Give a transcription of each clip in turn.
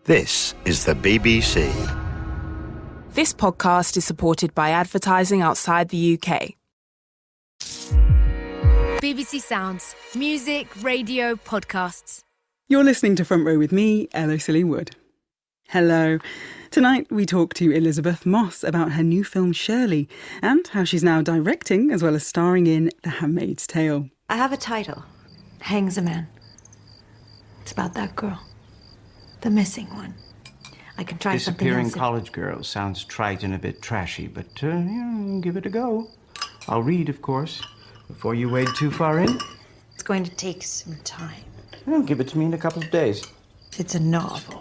This is the BBC. This podcast is supported by advertising outside the UK. BBC Sounds. Music, radio, podcasts. You're listening to Front Row with me, Elle Osili-Wood. Hello. Tonight we talk to Elisabeth Moss about her new film Shirley and how she's now directing as well as starring in The Handmaid's Tale. I have a title. Hangs a Man. It's about that girl. The missing one. I can try something else. Disappearing college girl sounds trite and a bit trashy, but give it a go. I'll read, of course, before you wade too far in. It's going to take some time. Well, give it to me in a couple of days. It's a novel.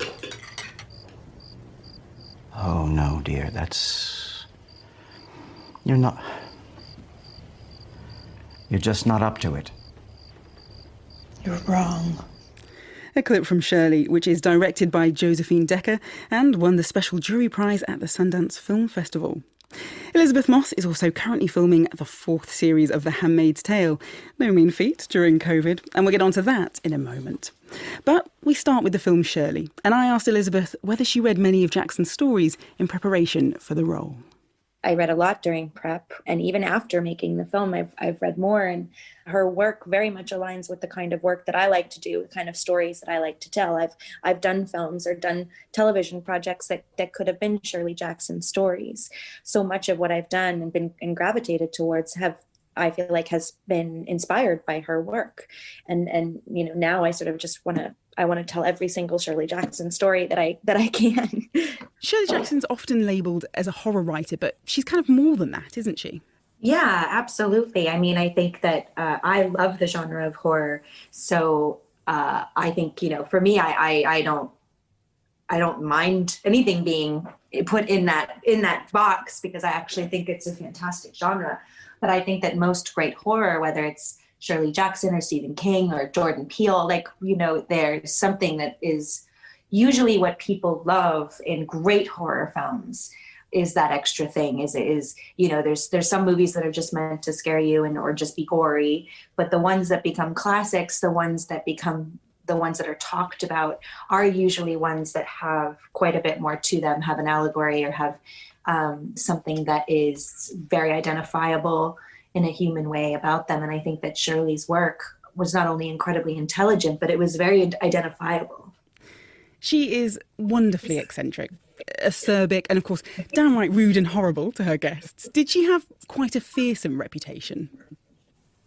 Oh, no, dear, You're just not up to it. You're wrong. A clip from Shirley, which is directed by Josephine Decker and won the Special Jury Prize at the Sundance Film Festival. Elisabeth Moss is also currently filming the fourth series of The Handmaid's Tale. No mean feat during COVID, and we'll get onto that in a moment. But we start with the film Shirley, and I asked Elisabeth whether she read many of Jackson's stories in preparation for the role. I read a lot during prep, and even after making the film, I've read more, and her work very much aligns with the kind of work that I like to do, the kind of stories that I like to tell. I've done films or done television projects that could have been Shirley Jackson stories. So much of what I've done and been and gravitated towards I feel like has been inspired by her work. And now I sort of just want to tell every single Shirley Jackson story that I can. Shirley Jackson's often labelled as a horror writer, but she's kind of more than that, isn't she? Yeah, absolutely. I mean, I think that I love the genre of horror. So I think, for me, I don't mind anything being put in that box, because I actually think it's a fantastic genre. But I think that most great horror, whether it's Shirley Jackson or Stephen King or Jordan Peele, there's something that is usually what people love in great horror films is that extra thing. There's some movies that are just meant to scare you or just be gory, but the ones that become classics, the ones that are talked about, are usually ones that have quite a bit more to them, have an allegory or have something that is very identifiable in a human way about them. And I think that Shirley's work was not only incredibly intelligent, but it was very identifiable. She is wonderfully eccentric, acerbic, and of course, downright rude and horrible to her guests. Did she have quite a fearsome reputation?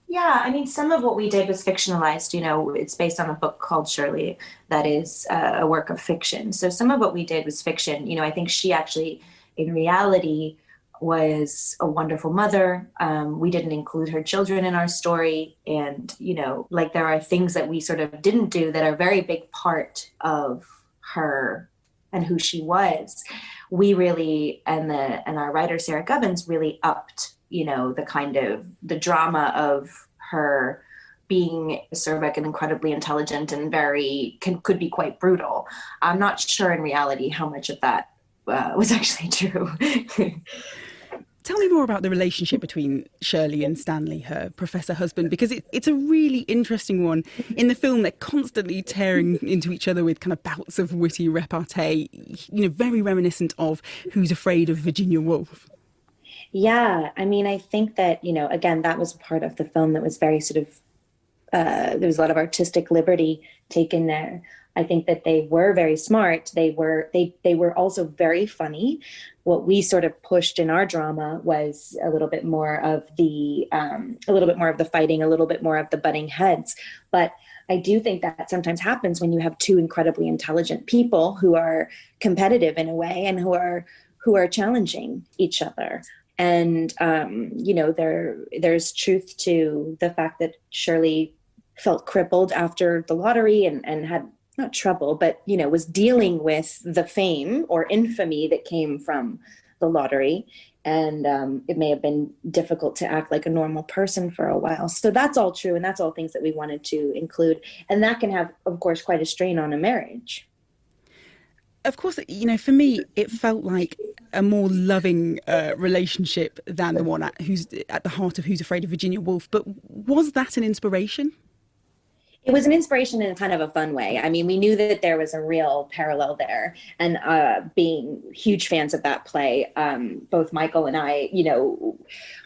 Yeah, I mean, some of what we did was fictionalized. It's based on a book called Shirley that is a work of fiction. So some of what we did was fiction. I think she actually, in reality, was a wonderful mother. We didn't include her children in our story. And, there are things that we sort of didn't do that are a very big part of her and who she was. We really, and our writer, Sarah Gubbins, really upped, the drama of her being acerbic and incredibly intelligent and could be quite brutal. I'm not sure in reality how much of that was actually true. Tell me more about the relationship between Shirley and Stanley, her professor husband, because it's a really interesting one. In the film, they're constantly tearing into each other with kind of bouts of witty repartee, very reminiscent of Who's Afraid of Virginia Woolf. Yeah, I mean, I think that, again, that was part of the film that was very sort of, there was a lot of artistic liberty taken there. I think that they were very smart. They were also very funny. What we sort of pushed in our drama was a little bit more of the fighting, a little bit more of the butting heads. But I do think that sometimes happens when you have two incredibly intelligent people who are competitive in a way and who are challenging each other. And there's truth to the fact that Shirley felt crippled after the lottery and had not trouble, but, was dealing with the fame or infamy that came from the lottery. And it may have been difficult to act like a normal person for a while. So that's all true. And that's all things that we wanted to include. And that can have, of course, quite a strain on a marriage. Of course, for me, it felt like a more loving relationship than the one who's at the heart of Who's Afraid of Virginia Woolf. But was that an inspiration? It was an inspiration in kind of a fun way. I mean, we knew that there was a real parallel there, and being huge fans of that play, both Michael and I,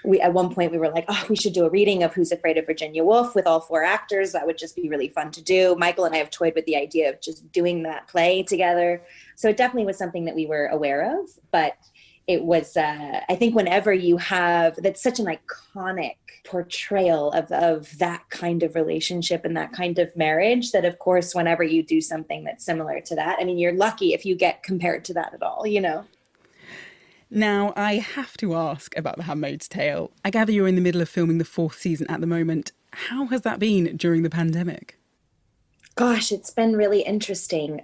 we at one point we were like, oh, we should do a reading of Who's Afraid of Virginia Woolf with all 4 actors. That would just be really fun to do. Michael and I have toyed with the idea of just doing that play together. So it definitely was something that we were aware of, but it was, I think whenever you have, that's such an iconic portrayal of that kind of relationship and that kind of marriage, that of course, whenever you do something that's similar to that, I mean, you're lucky if you get compared to that at all, Now, I have to ask about The Handmaid's Tale. I gather you're in the middle of filming the 4th season at the moment. How has that been during the pandemic? Gosh, it's been really interesting.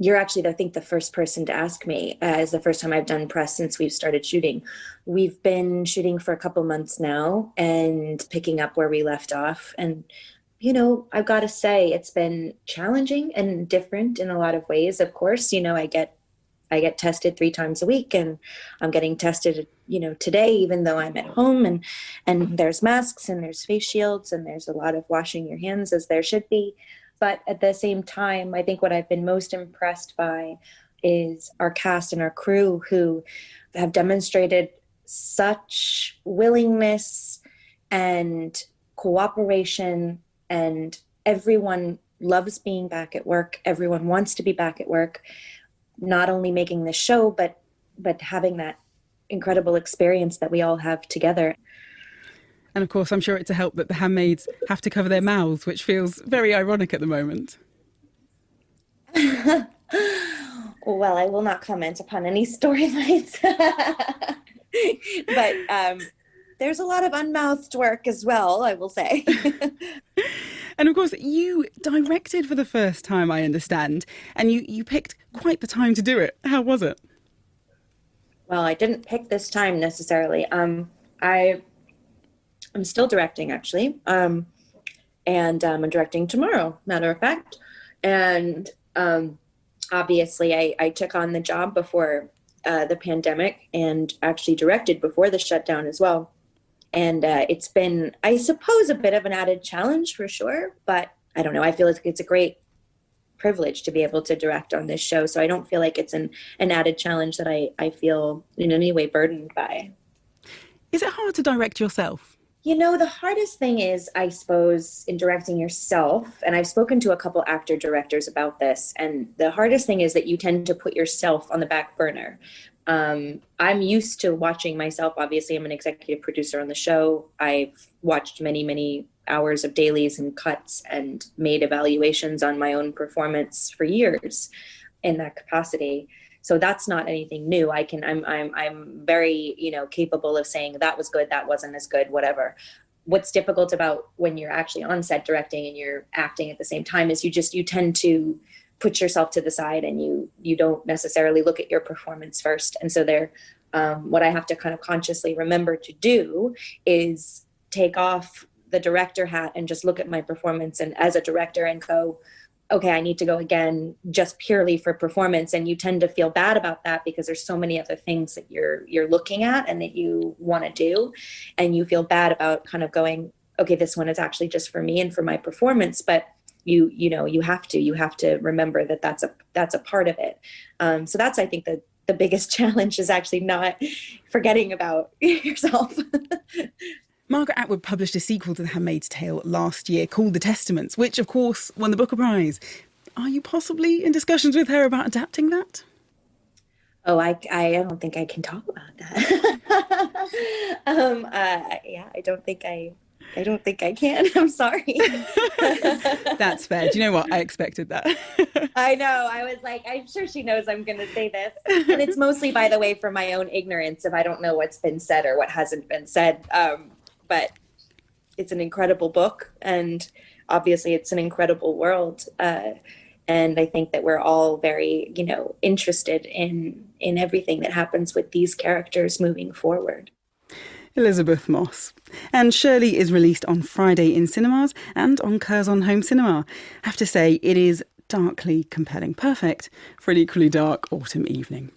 You're actually, I think, the first person to ask me. It's the first time I've done press since we've started shooting. We've been shooting for a couple months now and picking up where we left off. And, I've got to say, it's been challenging and different in a lot of ways. Of course, I get tested 3 times a week, and I'm getting tested, today, even though I'm at home, and there's masks and there's face shields and there's a lot of washing your hands, as there should be. But at the same time, I think what I've been most impressed by is our cast and our crew, who have demonstrated such willingness and cooperation, and everyone loves being back at work. Everyone wants to be back at work, not only making the show, but having that incredible experience that we all have together. And of course, I'm sure it's a help that the handmaids have to cover their mouths, which feels very ironic at the moment. Well, I will not comment upon any storylines. But there's a lot of unmouthed work as well, I will say. And of course, you directed for the first time, I understand, and you picked quite the time to do it. How was it? Well, I didn't pick this time necessarily. I'm still directing, actually. And I'm directing tomorrow, matter of fact. And obviously, I took on the job before the pandemic, and actually directed before the shutdown as well. And it's been, I suppose, a bit of an added challenge for sure. But I don't know. I feel like it's a great privilege to be able to direct on this show. So I don't feel like it's an added challenge that I feel in any way burdened by. Is it hard to direct yourself? The hardest thing is, I suppose, in directing yourself, and I've spoken to a couple actor directors about this, and the hardest thing is that you tend to put yourself on the back burner. I'm used to watching myself. Obviously, I'm an executive producer on the show. I've watched many, many hours of dailies and cuts and made evaluations on my own performance for years in that capacity. So that's not anything new. I'm very, capable of saying that was good, that wasn't as good, whatever. What's difficult about when you're actually on set directing and you're acting at the same time is you tend to put yourself to the side, and you don't necessarily look at your performance first. And so what I have to kind of consciously remember to do is take off the director hat and just look at my performance, and as a director, and go, okay, I need to go again just purely for performance. And you tend to feel bad about that because there's so many other things that you're looking at and that you want to do. And you feel bad about kind of going, okay, this one is actually just for me and for my performance. But you have to remember that that's a part of it. So that's, I think, the biggest challenge is actually not forgetting about yourself. Margaret Atwood published a sequel to The Handmaid's Tale last year called The Testaments, which, of course, won the Booker Prize. Are you possibly in discussions with her about adapting that? Oh, I don't think I can talk about that. Yeah, I don't think I can. I'm sorry. That's fair. Do you know what? I expected that. I know. I was like, I'm sure she knows I'm going to say this. And it's mostly, by the way, for my own ignorance if I don't know what's been said or what hasn't been said. But it's an incredible book, and obviously it's an incredible world. And I think that we're all very, interested in everything that happens with these characters moving forward. Elisabeth Moss. And Shirley is released on Friday in cinemas and on Curzon Home Cinema. I have to say, it is darkly compelling. Perfect for an equally dark autumn evening.